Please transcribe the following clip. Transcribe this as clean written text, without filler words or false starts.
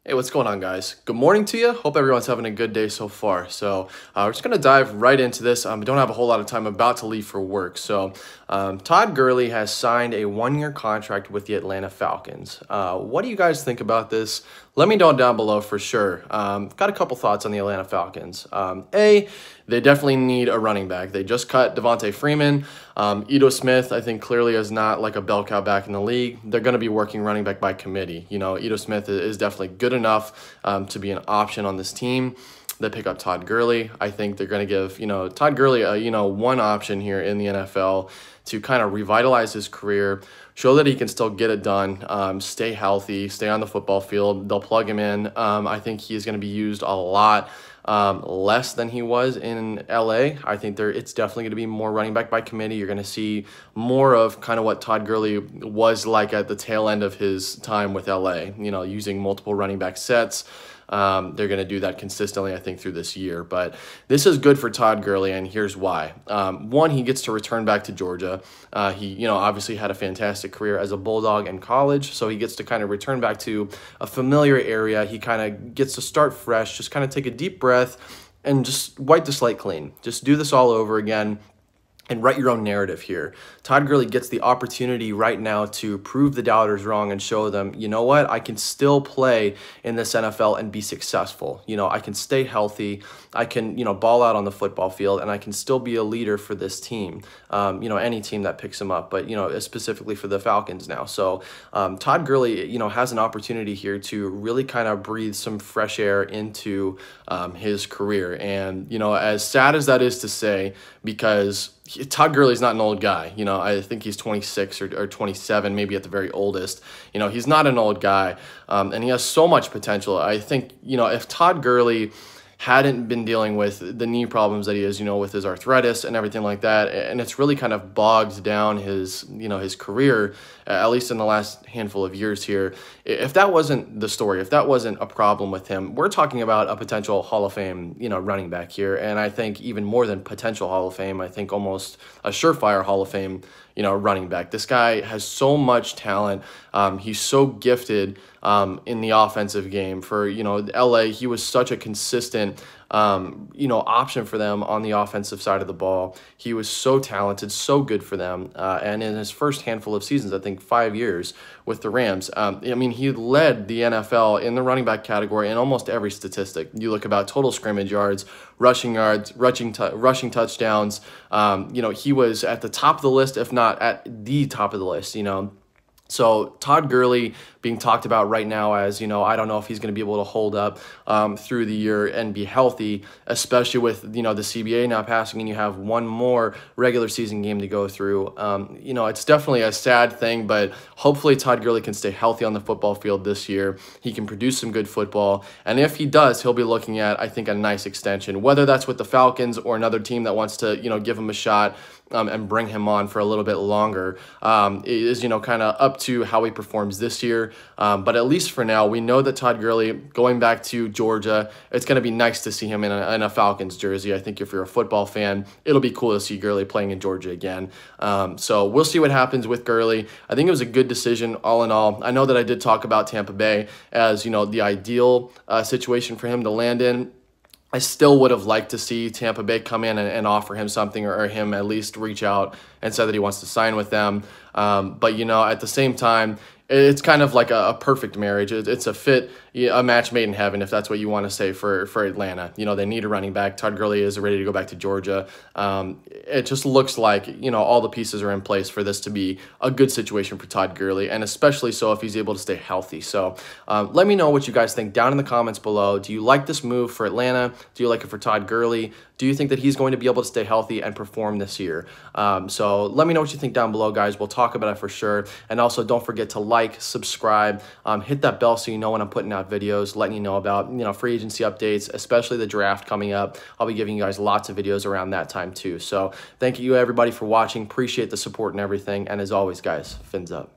Hey, what's going on, guys? Good morning to you. Hope everyone's having a good day so far. So we're just going to dive right into this. We don't have a whole lot of time. I'm about to leave for work. So Todd Gurley has signed a one-year contract with the Atlanta Falcons. What do you guys think about this? Let me know down below for sure. Got a couple thoughts on the Atlanta Falcons. They definitely need a running back. They just cut Devontae Freeman. Ito Smith, I think, clearly is not like a bell cow back in the league. They're going to be working running back by committee. You know, Ito Smith is definitely good enough to be an option on this team. They pick up Todd Gurley. I think they're going to give, Todd Gurley, one option here in the NFL to kind of revitalize his career, show that he can still get it done, stay healthy, stay on the football field. They'll plug him in. I think he is going to be used a lot less than he was in LA. I think it's definitely going to be more running back by committee. You're going to see more of kind of what Todd Gurley was like at the tail end of his time with LA, using multiple running back sets. They're going to do that consistently, I think, through this year. But this is good for Todd Gurley, and here's why. One, he gets to return back to Georgia. He, obviously had a fantastic career as a Bulldog in college, so he gets to kind of return back to a familiar area. He kind of gets to start fresh, just kind of take a deep breath and just wipe the slate clean. Just do this all over again and write your own narrative here. Todd Gurley gets the opportunity right now to prove the doubters wrong and show them, you know what, I can still play in this NFL and be successful. I can stay healthy. I can, ball out on the football field, and I can still be a leader for this team. Any team that picks him up, but, specifically for the Falcons now. So Todd Gurley, has an opportunity here to really kind of breathe some fresh air into his career. And, as sad as that is to say, because Todd Gurley's not an old guy. I think he's 26 or 27, maybe at the very oldest. He's not an old guy, and he has so much potential. I think, if Todd Gurley hadn't been dealing with the knee problems that he is, with his arthritis and everything like that, and it's really kind of bogged down his, his career, at least in the last handful of years here. If that wasn't the story, if that wasn't a problem with him, we're talking about a potential Hall of Fame, running back here. And I think even more than potential Hall of Fame, I think almost a surefire Hall of Fame, running back. This guy has so much talent. He's so gifted in the offensive game. For, LA, he was such a consistent, option for them on the offensive side of the ball. He was so talented, so good for them. And in his first handful of seasons, I think 5 years with the Rams, he led the NFL in the running back category in almost every statistic. You look about total scrimmage yards, rushing touchdowns. He was at the top of the list, if not at the top of the list, So Todd Gurley being talked about right now as, I don't know if he's going to be able to hold up through the year and be healthy, especially with, the CBA now passing and you have one more regular season game to go through. It's definitely a sad thing, but hopefully Todd Gurley can stay healthy on the football field this year. He can produce some good football. And if he does, he'll be looking at, I think, a nice extension, whether that's with the Falcons or another team that wants to, give him a shot and bring him on for a little bit longer. It is, kind of up to how he performs this year. But at least for now, we know that Todd Gurley, going back to Georgia, it's going to be nice to see him in a Falcons jersey. I think if you're a football fan, it'll be cool to see Gurley playing in Georgia again. So we'll see what happens with Gurley. I think it was a good decision all in all. I know that I did talk about Tampa Bay as, the ideal situation for him to land in. I still would have liked to see Tampa Bay come in and offer him something, or him at least reach out and say that he wants to sign with them. But, at the same time, it's kind of like a perfect marriage. It's a fit, a match made in heaven, if that's what you want to say for Atlanta. They need a running back. Todd Gurley is ready to go back to Georgia. It just looks like, all the pieces are in place for this to be a good situation for Todd Gurley, and especially so if he's able to stay healthy. So let me know what you guys think down in the comments below. Do you like this move for Atlanta? Do you like it for Todd Gurley? Do you think that he's going to be able to stay healthy and perform this year? So let me know what you think down below, guys. We'll talk about it for sure. And also, don't forget to like, subscribe, hit that bell so you know when I'm putting out videos, letting you know about, free agency updates, especially the draft coming up. I'll be giving you guys lots of videos around that time too. So thank you, everybody, for watching. Appreciate the support and everything. And as always, guys, fins up.